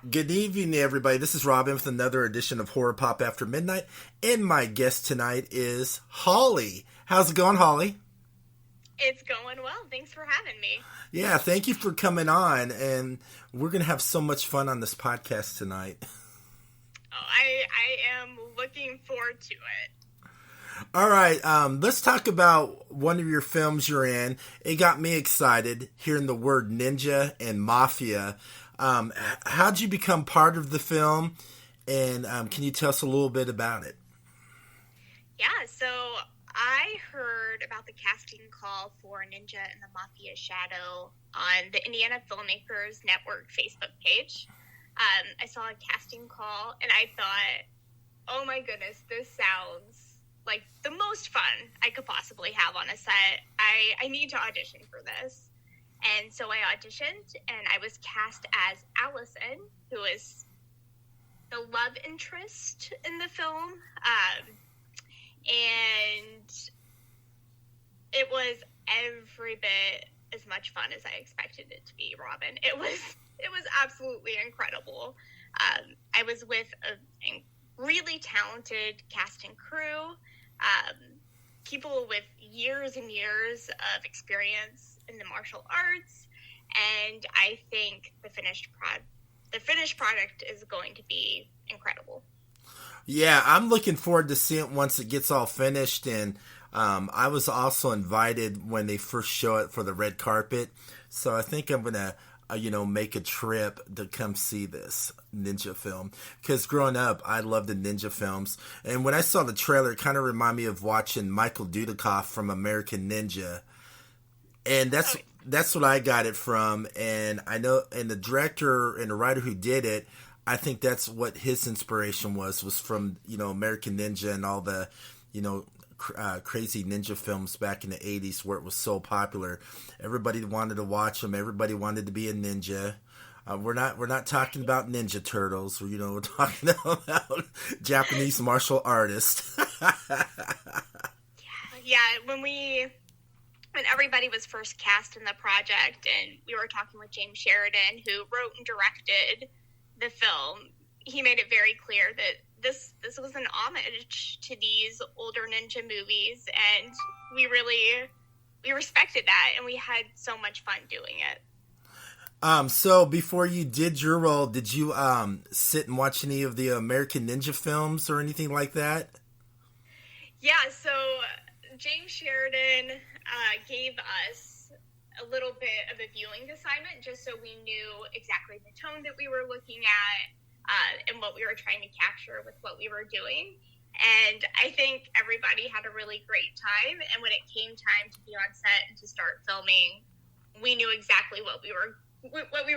Good evening, everybody. This is Robin with another edition of Horror Pop After Midnight. And my guest tonight is Holly. How's it going, Holly? It's going well. Thanks for having me. Yeah, thank you for coming on. And we're going to have so much fun on this podcast tonight. Oh, I am looking forward to it. All right, let's talk about one of your films you're in. It got me excited hearing the word ninja and mafia. How'd you become part of the film? And can you tell us a little bit about it? Yeah, so I heard about the casting call for Ninja and the Mafia Shadow on the Indiana Filmmakers Network Facebook page. I saw a casting call and I thought, oh my goodness, this sounds like the most fun I could possibly have on a set. I need to audition for this. And so I auditioned, and I was cast as Allison, who is the love interest in the film. And it was every bit as much fun as I expected it to be, Robin. It was absolutely incredible. I was with a really talented cast and crew, people with years and years of experience in the martial arts, and I think the finished product is going to be incredible. Yeah, I'm looking forward to seeing it once it gets all finished, and I was also invited when they first show it for the red carpet, so I think I'm gonna make a trip to come see this ninja film. Because growing up, I loved the ninja films. And when I saw the trailer, it kind of reminded me of watching Michael Dudikoff from American Ninja. And that's what I got it from. And I know, and the director and the writer who did it, I think that's what his inspiration was from, American Ninja and all the, crazy ninja films back in the 80s where it was so popular. Everybody wanted to watch them. Everybody wanted to be a ninja. We're not talking about Ninja Turtles. We're talking about Japanese martial artists. Yeah, when everybody was first cast in the project, and we were talking with James Sheridan, who wrote and directed the film, he made it very clear that this was an homage to these older ninja movies, and we respected that, and we had so much fun doing it. So before you did your role, did you sit and watch any of the American Ninja films or anything like that? Yeah, so James Sheridan gave us a little bit of a viewing assignment just so we knew exactly the tone that we were looking at and what we were trying to capture with what we were doing. And I think everybody had a really great time. And when it came time to be on set and to start filming, we knew exactly what we were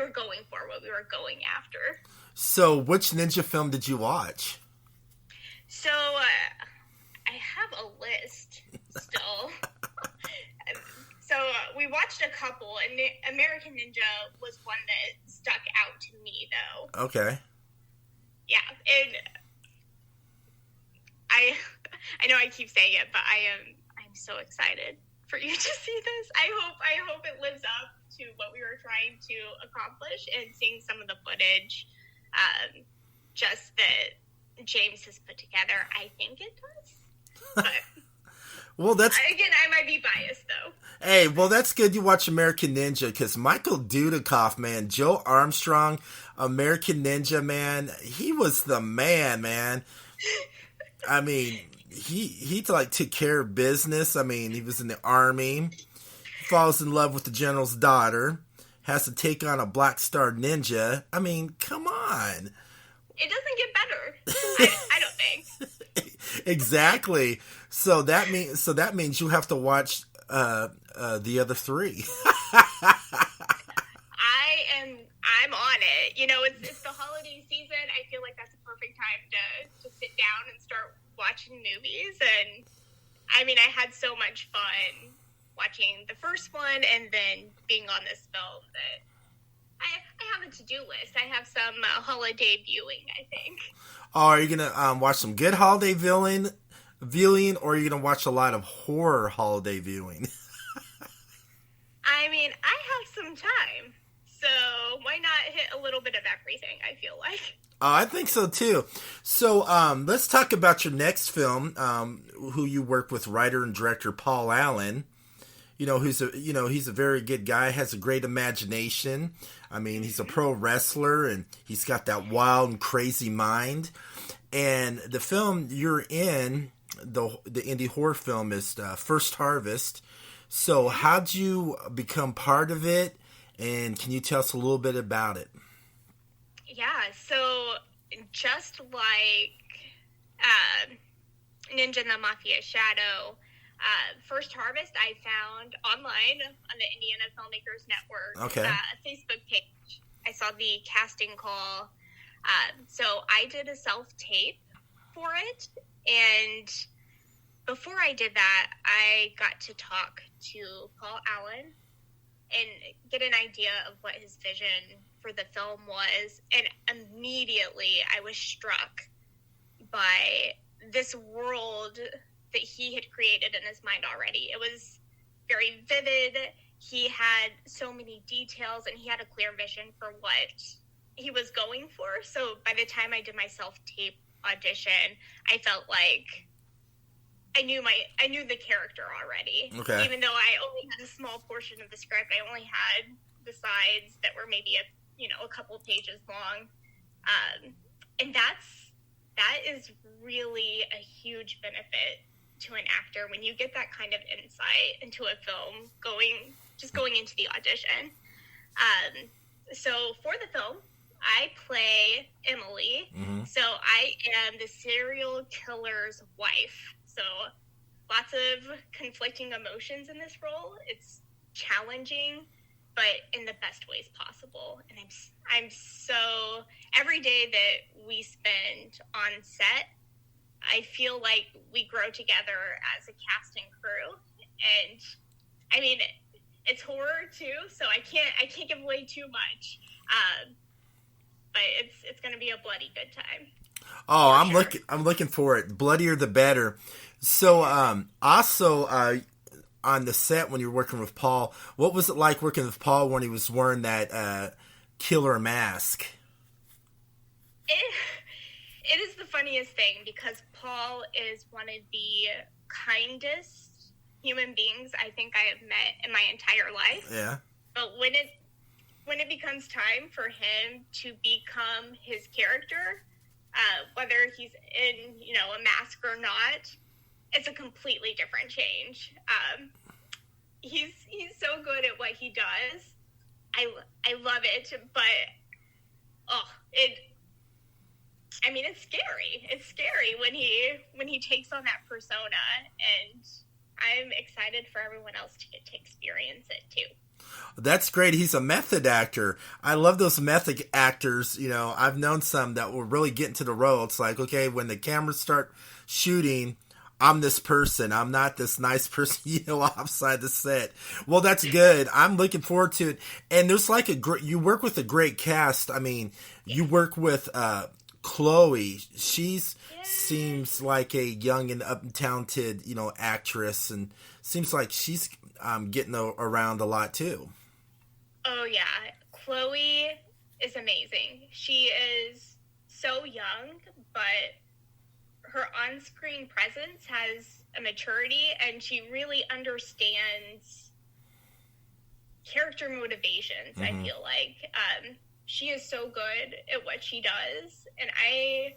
going for, what we were going after. So which ninja film did you watch? So I have a list still. So we watched a couple, and American Ninja was one that stuck out to me, though. Okay. Yeah, and I know I keep saying it, but I'm so excited for you to see this. I hope it lives up to what we were trying to accomplish, and seeing some of the footage just that James has put together, I think it does. But well, I might be biased though. Hey, well, that's good you watch American Ninja, because Michael Dudikoff, man, Joe Armstrong, American Ninja, man, he was the man. I mean, he like took care of business. I mean, he was in the army, falls in love with the general's daughter, has to take on a Black Star ninja. I mean, come on. It doesn't get better. I don't think. Exactly. So that means you have to watch the other three. I'm on it. It's the holiday season. I feel like that's a perfect time to sit down and start watching movies. And I mean, I had so much fun watching the first one and then being on this film that I have a to-do list. I have some holiday viewing, I think. Oh, are you gonna watch some good holiday viewing, or are you gonna watch a lot of horror holiday viewing? I mean, I have some time, so why not hit a little bit of everything, I feel like. I think so too. So let's talk about your next film, who you work with, writer and director Paul Allen. He's a very good guy, has a great imagination. I mean, he's a pro wrestler and he's got that wild and crazy mind. And the film you're in, the indie horror film, is First Harvest. So how'd you become part of it? And can you tell us a little bit about it? Yeah, so just like Ninja and the Mafia Shadow, First Harvest I found online on the Indiana Filmmakers Network Facebook page. I saw the casting call. So I did a self-tape for it, and before I did that, I got to talk to Paul Allen and get an idea of what his vision for the film was, and immediately I was struck by this world that he had created in his mind already. It was very vivid. He had so many details, and he had a clear vision for what he was going for. So by the time I did my self-tape audition, I felt like I knew the character already. Okay. Even though I only had a small portion of the script, I only had the sides that were maybe a couple pages long, and that is really a huge benefit to an actor when you get that kind of insight into a film going into the audition. So for the film, I play Emily. Mm-hmm. So I am the serial killer's wife. So lots of conflicting emotions in this role. It's challenging, but in the best ways possible. And I'm so, every day that we spend on set, I feel like we grow together as a cast and crew. And I mean, it's horror too, so I can't give away too much. But it's going to be a bloody good time. Oh, I'm looking for it. Bloodier the better. So, also, on the set when you were working with Paul, what was it like working with Paul when he was wearing that killer mask? It is the funniest thing because Paul is one of the kindest human beings I think I have met in my entire life. Yeah. But when it becomes time for him to become his character, whether he's in, a mask or not, it's a completely different change. He's so good at what he does. I love it, but it's scary. It's scary when he takes on that persona, and I'm excited for everyone else to get to experience it too. That's great. He's a method actor. I love those method actors. I've known some that will really get into the role. It's like, okay, when the cameras start shooting, I'm this person. I'm not this nice person, offside the set. Well, that's good. I'm looking forward to it. And there's like you work with a great cast. I mean, you work with Chloe. Seems like a young and up and talented, actress, and seems like she's getting around a lot too. Oh yeah, Chloe is amazing. She is so young, but her on-screen presence has a maturity, and she really understands character motivations. Mm-hmm. I feel like she is so good at what she does, and I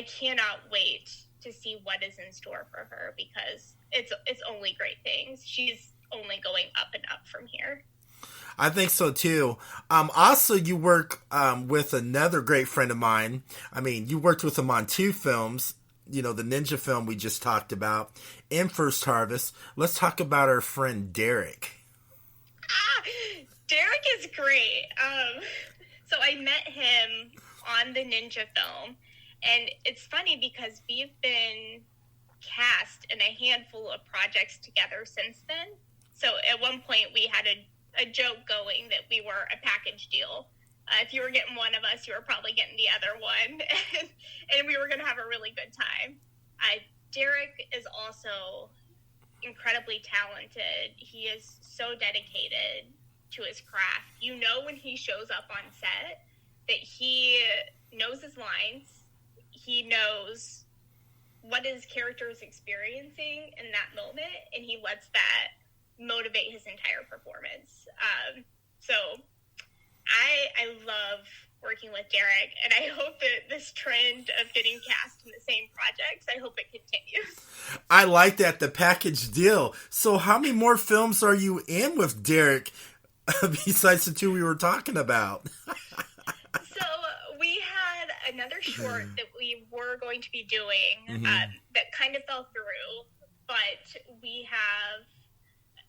cannot wait to see what is in store for her because it's only great things. She's only going up and up from here. I think so too. Also, you work with another great friend of mine. I mean, you worked with him on 2 films. The ninja film we just talked about, and First Harvest. Let's talk about our friend Derek. Derek is great. So I met him on the ninja film, and it's funny because we've been cast in a handful of projects together since then. So at one point we had a joke going that we were a package deal. If you were getting one of us, you were probably getting the other one. And we were going to have a really good time. Derek is also incredibly talented. He is so dedicated to his craft. When he shows up on set, that he knows his lines. He knows what his character is experiencing in that moment, and he lets that motivate his entire performance. So I love working with Derek, and I hope that this trend of getting cast in the same projects, I hope it continues. I like that, the package deal. So how many more films are you in with Derek besides the two we were talking about? So we had another short that we were going to be doing that kind of fell through, but we have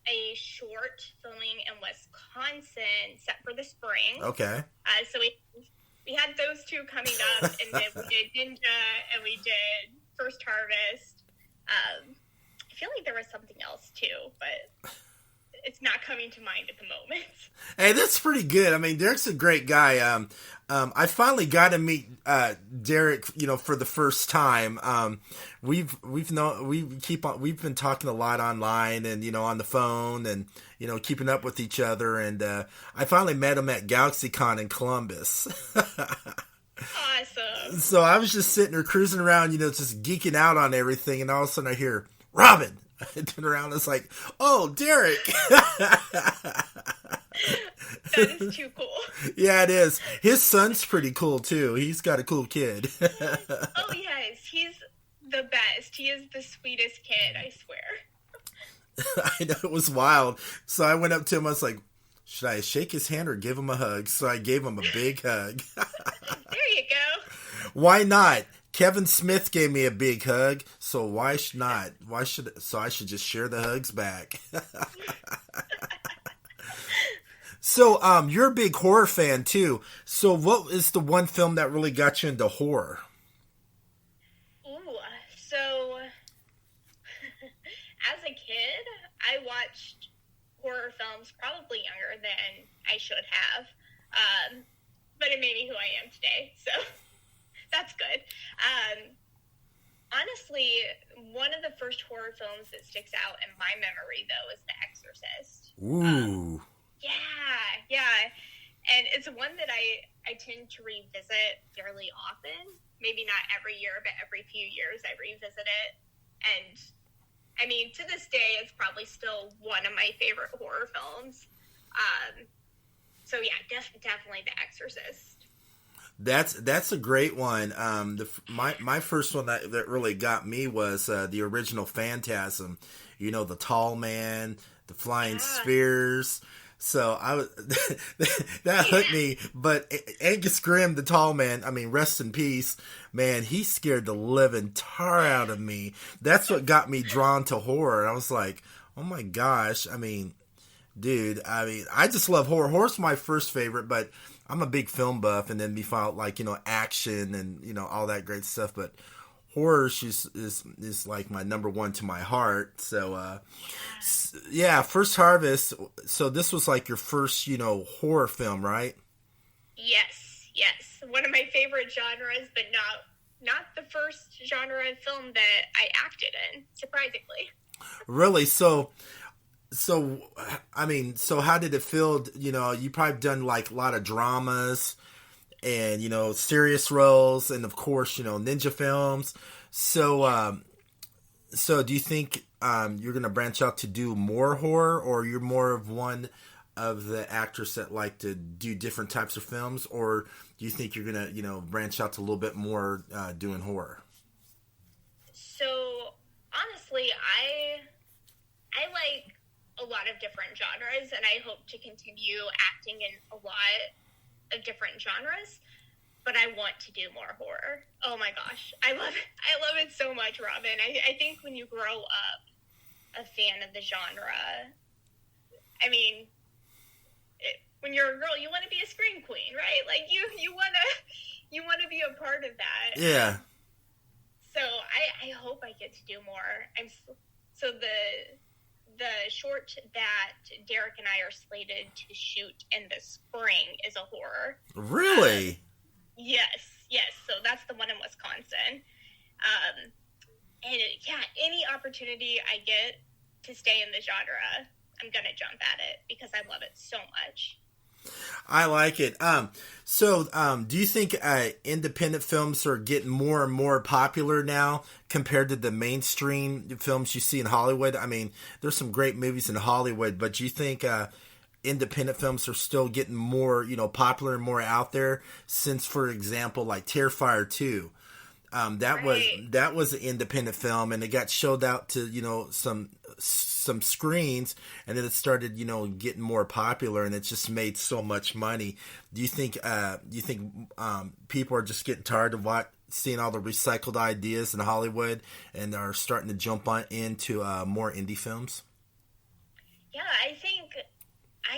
a short filming in Wisconsin set for the spring. Okay. So we had those two coming up, and then we did Ninja, and we did First Harvest. I feel like there was something else too, but it's not coming to mind at the moment. Hey, that's pretty good. I mean, Derek's a great guy. I finally got to meet Derek, for the first time. We've been talking a lot online and on the phone and keeping up with each other. And I finally met him at GalaxyCon in Columbus. Awesome. So I was just sitting there cruising around, just geeking out on everything, and all of a sudden I hear Robin. I turn around and it's like, oh, Derek. That is too cool. Yeah, it is. His son's pretty cool, too. He's got a cool kid. Oh, yes. He's the best. He is the sweetest kid, I swear. I know, it was wild. So I went up to him. I was like, should I shake his hand or give him a hug? So I gave him a big hug. There you go. Why not? Kevin Smith gave me a big hug, so why should not? So I should just share the hugs back. So, you're a big horror fan too. So what is the one film that really got you into horror? Ooh, so as a kid, I watched horror films probably younger than I should have. But it made me who I am today, so that's good. Honestly, one of the first horror films that sticks out in my memory, though, is The Exorcist. Ooh. Yeah. And it's one that I tend to revisit fairly often. Maybe not every year, but every few years I revisit it. And, I mean, to this day, it's probably still one of my favorite horror films. So, yeah, definitely The Exorcist. That's a great one. My first one that really got me was the original Phantasm. The tall man, the flying spheres. So I was that hooked me. But Angus Grimm, the tall man, I mean, rest in peace, man. He scared the living tar out of me. That's what got me drawn to horror. I was like, oh my gosh. I mean, dude. I mean, I just love horror. Horror's my first favorite, but I'm a big film buff, and then we found action and all that great stuff. But horror is like my number one to my heart. So yeah, First Harvest. So this was like your first horror film, right? Yes. One of my favorite genres, but not the first genre of film that I acted in. Surprisingly. Really? So I mean, so how did it feel? You probably done like a lot of dramas and, serious roles and of course, ninja films. So, so do you think, you're going to branch out to do more horror, or you're more of one of the actors that like to do different types of films, or do you think you're going to, branch out to a little bit more, doing horror? So honestly, I like a lot of different genres, and I hope to continue acting in a lot of different genres, but I want to do more horror. Oh my gosh. I love it so much, Robin. I think when you grow up a fan of the genre, I mean, when you're a girl, you want to be a scream queen, right? Like you want to be a part of that. Yeah. So I hope I get to do more. So the short that Derek and I are slated to shoot in the spring is a horror. Really? Yes. So that's the one in Wisconsin. And any opportunity I get to stay in the genre, I'm going to jump at it because I love it so much. I like it. Do you think independent films are getting more and more popular now compared to the mainstream films you see in Hollywood? I mean, there's some great movies in Hollywood, but do you think independent films are still getting more, popular and more out there? Since, for example, like Terrifier 2. That was an independent film, and it got showed out to some screens, and then it started getting more popular, and it just made so much money. Do you think people are just getting tired of seeing all the recycled ideas in Hollywood, and are starting to jump on into more indie films? Yeah, I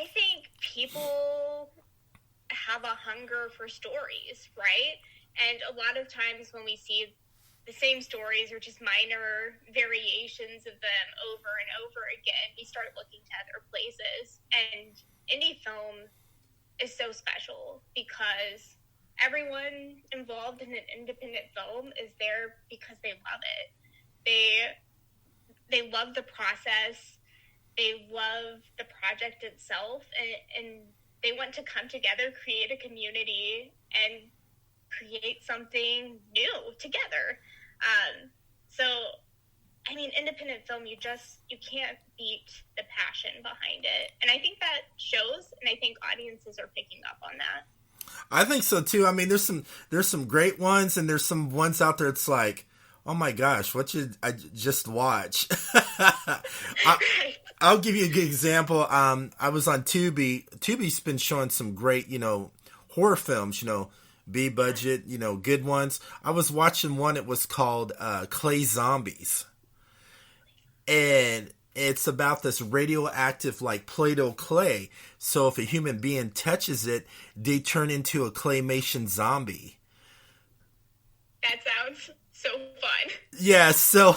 think people have a hunger for stories, right? And a lot of times when we see the same stories or just minor variations of them over and over again, we start looking to other places. And indie film is so special because everyone involved in an independent film is there because they love it. They love the process. They love the project itself, and they want to come together, create a community, and create something new together. Independent film, you can't beat the passion behind it. And I think that shows, and I think audiences are picking up on that. I think so too. I mean, there's some great ones, and there's some ones out there it's like, oh my gosh, what should I just watch? I'll give you a good example. I was on Tubi. Tubi's been showing some great, horror films, B budget, good ones. I was watching one. It was called Clay Zombies, and it's about this radioactive like Play-Doh clay. So if a human being touches it, they turn into a claymation zombie. That sounds so fun. Yeah. So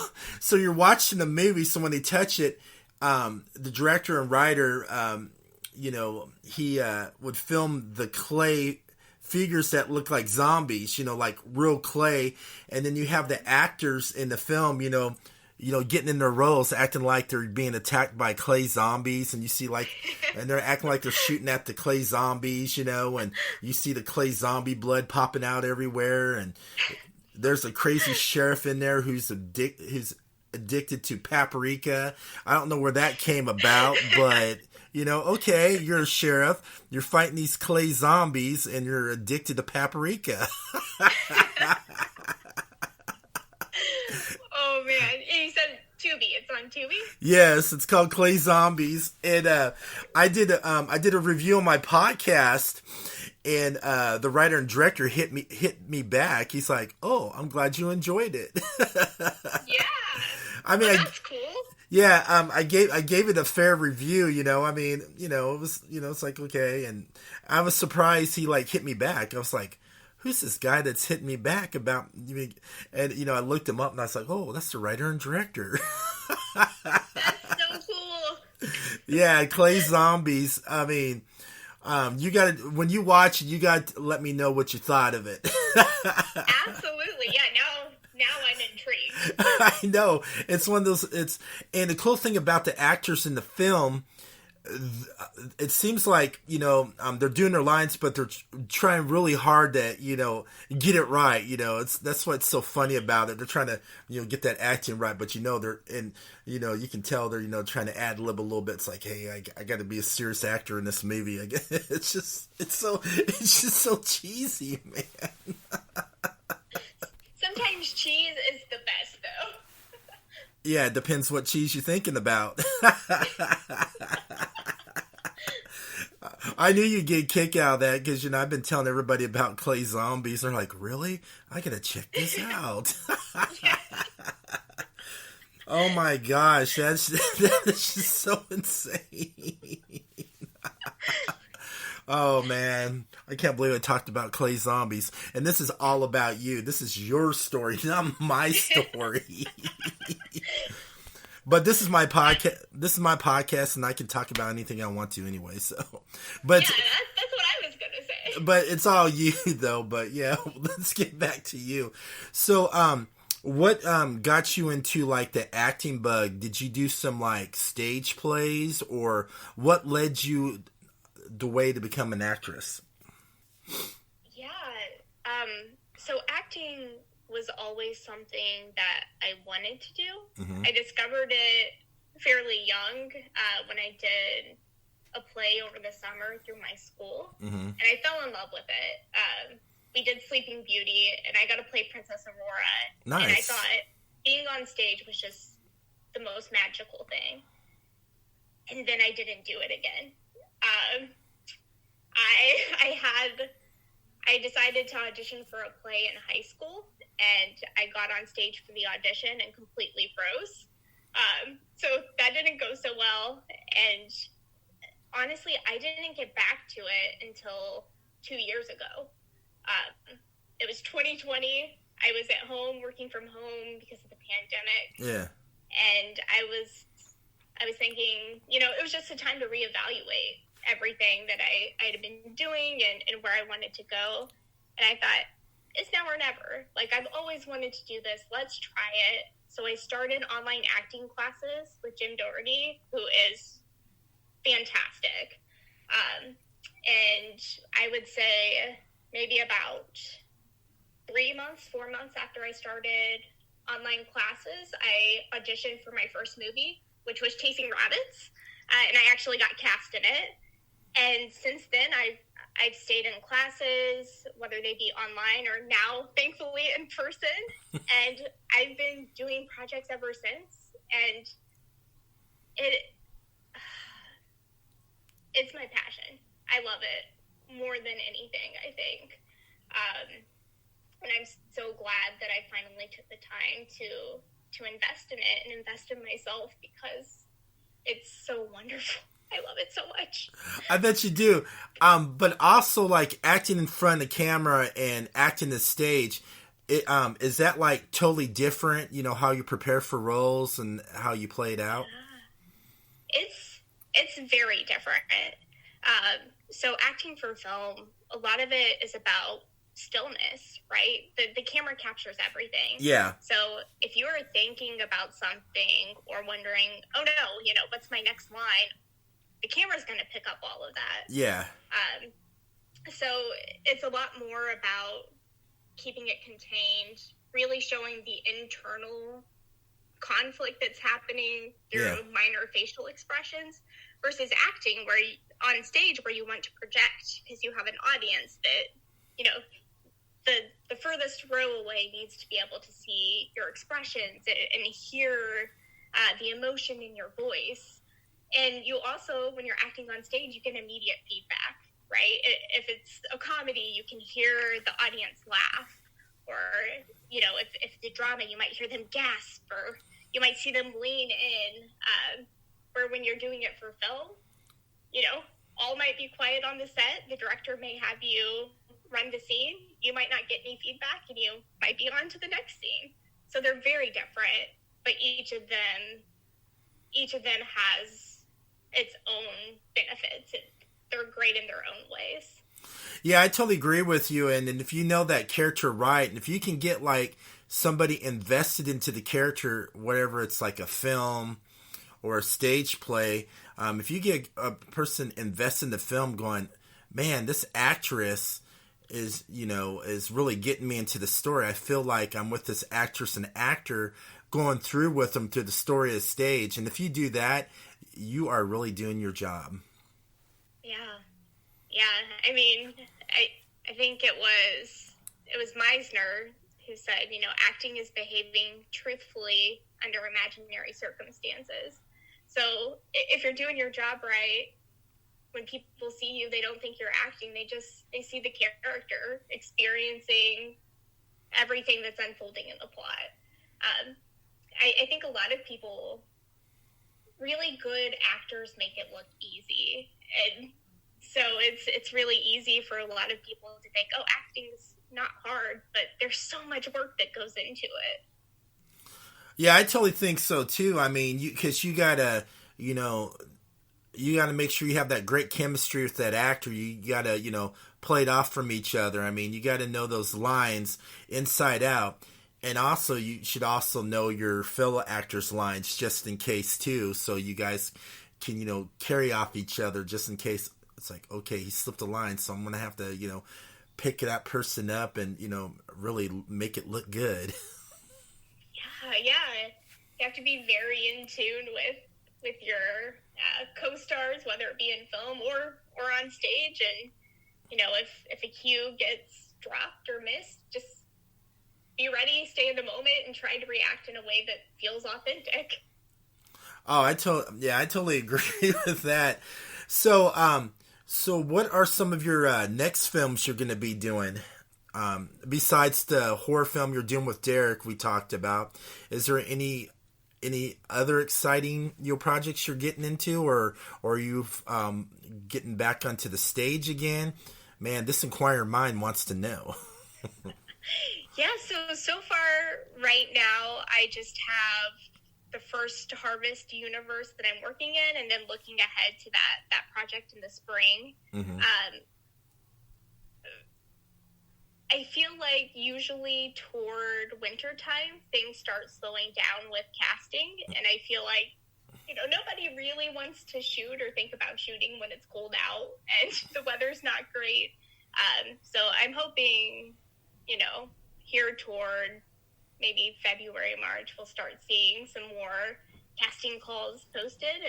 you're watching the movie. So when they touch it, the director and writer, he would film the clay figures that look like zombies, like real clay, and then you have the actors in the film, getting in their roles, acting like they're being attacked by clay zombies, and you see and they're acting like they're shooting at the clay zombies, and you see the clay zombie blood popping out everywhere, and there's a crazy sheriff in there who's addicted to paprika. I don't know where that came about, but okay, you're a sheriff, you're fighting these clay zombies, and you're addicted to paprika. Oh man, and you said Tubi. It's on Tubi? Yes, it's called Clay Zombies, and I did a review on my podcast, and the writer and director hit me back. He's like, "Oh, I'm glad you enjoyed it." Yeah, I mean, that's cool. Yeah, I gave it a fair review, I mean, it was, it's like, okay, and I was surprised he hit me back. I was like, who's this guy that's hitting me back about, and I looked him up and I was like, oh, that's the writer and director. That's so cool. Yeah, Clay Zombies. I mean, you got to, when you watch it, you got to let me know what you thought of it. Absolutely. Yeah, now I'm intrigued. I know. It's one of those, and the cool thing about the actors in the film, it seems like, they're doing their lines, but they're trying really hard to, get it right. That's what's so funny about it. They're trying to, get that acting right, but they're, and, you can tell they're, trying to ad lib a little bit. It's like, hey, I got to be a serious actor in this movie. It's just so cheesy, man. Sometimes cheese is the best, though. Yeah, it depends what cheese you're thinking about. I knew you'd get a kick out of that because, I've been telling everybody about Clay Zombies. They're like, really? I gotta check this out. Oh my gosh, that is just so insane. Oh man, I can't believe I talked about Clay Zombies. And this is all about you. This is your story, not my story. But this is my podcast. This is my podcast, and I can talk about anything I want to anyway. So, but yeah, that's what I was gonna say. But it's all you, though. But yeah, let's get back to you. So, what got you into the acting bug? Did you do some stage plays, or what led you the way to become an actress? Yeah. So acting was always something that I wanted to do. Mm-hmm. I discovered it fairly young when I did a play over the summer through my school, Mm-hmm. and I fell in love with it. We did Sleeping Beauty, and I got to play Princess Aurora. Nice. And I thought being on stage was just the most magical thing. And then I didn't do it again. I decided to audition for a play in high school, and I got on stage for the audition and completely froze. So that didn't go so well, and honestly, I didn't get back to it until 2 years ago. It was 2020. I was at home working from home because of the pandemic. Yeah. And I was thinking, it was just a time to reevaluate everything that I had been doing and where I wanted to go. And I thought, it's now or never. Like, I've always wanted to do this. Let's try it. So I started online acting classes with Jim Doherty, who is fantastic. And I would say maybe about 4 months after I started online classes, I auditioned for my first movie, which was Chasing Rabbits, and I actually got cast in it. And since then, I've stayed in classes, whether they be online or now, thankfully, in person. And I've been doing projects ever since. And it's my passion. I love it more than anything, I think. And I'm so glad that I finally took the time to invest in it and invest in myself, because it's so wonderful. I love it so much. I bet you do. But also, like, acting in front of the camera and acting the stage, is that, like, totally different, how you prepare for roles and how you play it out? It's very different. So acting for film, a lot of it is about stillness, right? The camera captures everything. Yeah. So if you're thinking about something or wondering, oh no, what's my next line? The camera's going to pick up all of that. Yeah. So it's a lot more about keeping it contained, really showing the internal conflict that's happening through minor facial expressions, versus acting on stage where you want to project because you have an audience that, the furthest row away needs to be able to see your expressions and hear the emotion in your voice. And you also, when you're acting on stage, you get immediate feedback, right? If it's a comedy, you can hear the audience laugh. Or, if the drama, you might hear them gasp, or you might see them lean in. Where when you're doing it for film, all might be quiet on the set. The director may have you run the scene. You might not get any feedback, and you might be on to the next scene. So they're very different, but each of them has its own benefits. They're great in their own ways. Yeah, I totally agree with you. And if you know that character right, and if you can get, like, somebody invested into the character, whatever it's like a film or a stage play, if you get a person invested in the film going, man, this actress is really getting me into the story. I feel like I'm with this actress and actor going through with them through the story of the stage. And if you do that, you are really doing your job. Yeah. I mean, I think it was Meisner who said, acting is behaving truthfully under imaginary circumstances. So if you're doing your job right, when people see you, they don't think you're acting. They see the character experiencing everything that's unfolding in the plot. I think a lot of people, really good actors, make it look easy. And so it's really easy for a lot of people to think, oh, acting's not hard, but there's so much work that goes into it. Yeah, I totally think so too. I mean, because you gotta make sure you have that great chemistry with that actor. You gotta, play it off from each other. I mean, you gotta know those lines inside out. And also, you should also know your fellow actors' lines just in case too, so you guys can, carry off each other just in case it's like, okay, he slipped a line, so I'm gonna have to, pick that person up and really make it look good. Yeah. You have to be very in tune with your co-stars, whether it be in film or on stage, and if a cue gets dropped or missed, just be ready, stay in the moment, and try to react in a way that feels authentic. Oh, I totally agree with that. So, so what are some of your next films you're going to be doing? Besides the horror film you're doing with Derek, we talked about, is there any other exciting projects you're getting into, or are you getting back onto the stage again? Man, this inquiring mind wants to know. Yeah, so far right now I just have the first Harvest universe that I'm working in, and then looking ahead to that project in the spring. Mm-hmm. I feel like usually toward wintertime, things start slowing down with casting, and I feel like, nobody really wants to shoot or think about shooting when it's cold out and the weather's not great. So I'm hoping, here toward maybe February, March, we'll start seeing some more casting calls posted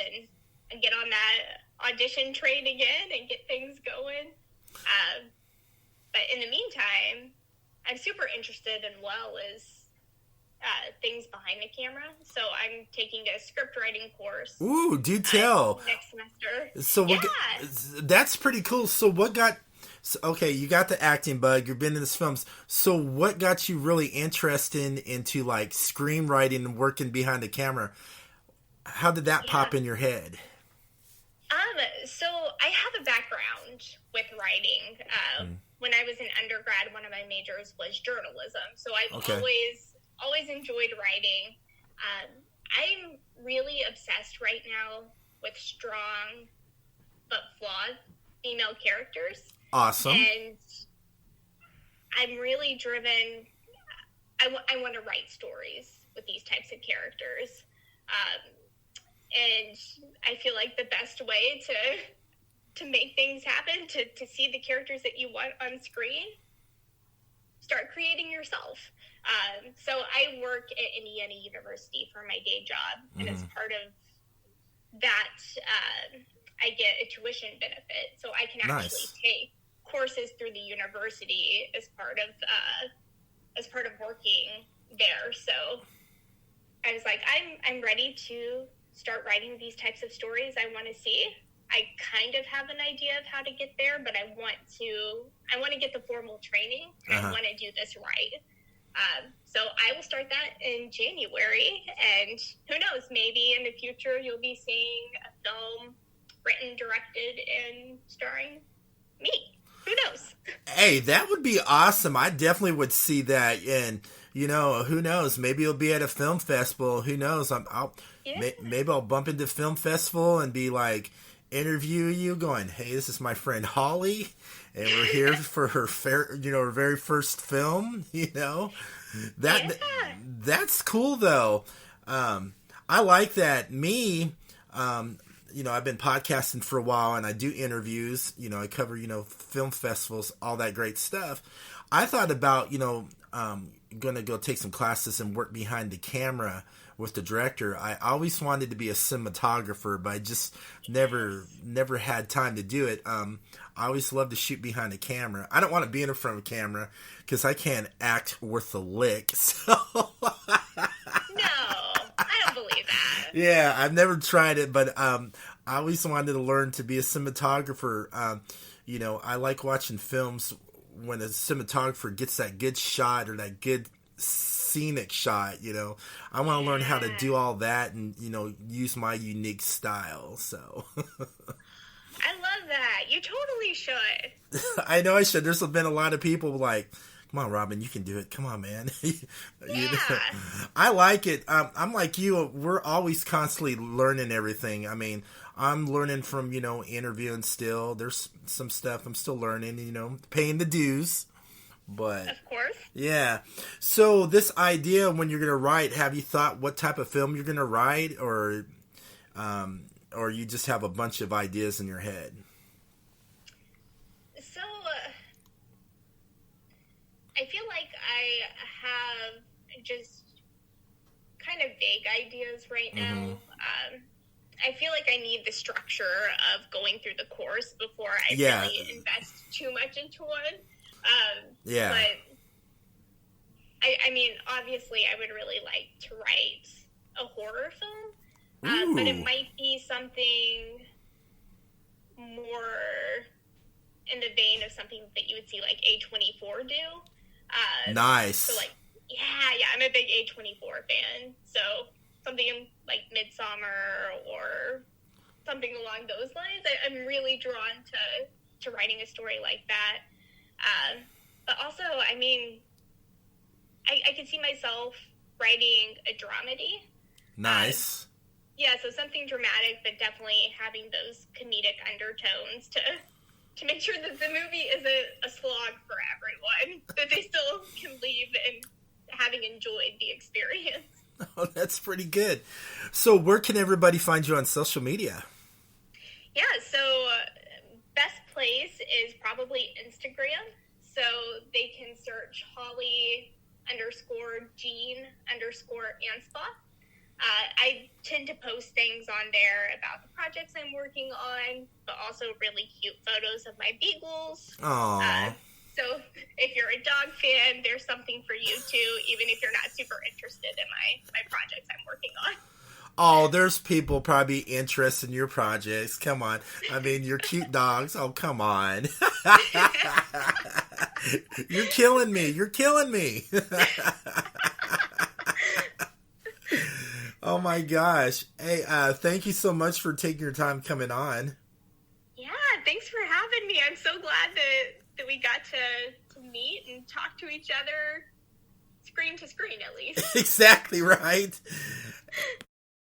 and get on that audition train again and get things going. But in the meantime, I'm super interested in things behind the camera. So I'm taking a script writing course. Ooh, do tell. Next semester. So that's pretty cool. So what got... So, okay, you got the acting bug. You've been in this films. So what got you really interested into like screenwriting and working behind the camera? How did that pop in your head? So I have a background with writing. When I was in undergrad, one of my majors was journalism. So I've always enjoyed writing. I'm really obsessed right now with strong but flawed female characters. Awesome. And I'm really driven. I want to write stories with these types of characters. And I feel like the best way to make things happen, to see the characters that you want on screen, start creating yourself. So I work at Indiana University for my day job, and as part of that, I get a tuition benefit, so I can actually take courses through the university as part of working there. So I was like, I'm ready to start writing these types of stories I want to see. I kind of have an idea of how to get there, but I want to get the formal training. I want to do this right. So I will start that in January, and who knows, maybe in the future you'll be seeing a film written, directed, and starring me. Who knows? Hey, that would be awesome. I definitely would see that, and who knows? Maybe you'll be at a film festival. Who knows? Maybe I'll bump into film festival and be like, interview you, going, "Hey, this is my friend Holly, and we're here for her her very first film." That's cool though. I like that. Me, I've been podcasting for a while, and I do interviews. I cover film festivals, all that great stuff. I thought about going to go take some classes and work behind the camera with the director. I always wanted to be a cinematographer, but I just never had time to do it. I always loved to shoot behind the camera. I don't want to be in front of a camera because I can't act worth a lick. So No, I don't believe that. Yeah, I've never tried it, but I always wanted to learn to be a cinematographer. I like watching films when a cinematographer gets that good shot or that good scenic shot. I want to learn how to do all that and use my unique style. So I love that. You totally should. I know I should. There's been a lot of people like, "Come on, Robin, you can do it. Come on, man." I like it. I'm like you. We're always constantly learning everything. I mean, I'm learning from interviewing still. There's some stuff I'm still learning. Paying the dues. But of course. Yeah. So this idea, when you're gonna write, have you thought what type of film you're gonna write, or you just have a bunch of ideas in your head? I feel like I have just kind of vague ideas right now. I feel like I need the structure of going through the course before I really invest too much into one. But I mean, obviously, I would really like to write a horror film, but it might be something more in the vein of something that you would see like A24 do. Nice. So like, yeah, I'm a big A24 fan. So something like Midsummer or something along those lines. I'm really drawn to writing a story like that. But also, I mean, I can see myself writing a dramedy. Nice. Yeah, so something dramatic, but definitely having those comedic undertones to make sure that the movie isn't a slog for everyone, that they still can leave and having enjoyed the experience. Oh, that's pretty good. So where can everybody find you on social media? Yeah, so best place is probably Instagram. So they can search Holly_Jean_Anspaugh. I tend to post things on there about the projects I'm working on, but also really cute photos of my beagles. Aww. So if you're a dog fan, there's something for you too, even if you're not super interested in my projects I'm working on. Oh, there's people probably interested in your projects. Come on. I mean, your cute dogs. Oh, come on. You're killing me. You're killing me. Oh, my gosh. Hey, thank you so much for taking your time coming on. Yeah, thanks for having me. I'm so glad that we got to meet and talk to each other, screen to screen at least. Exactly right.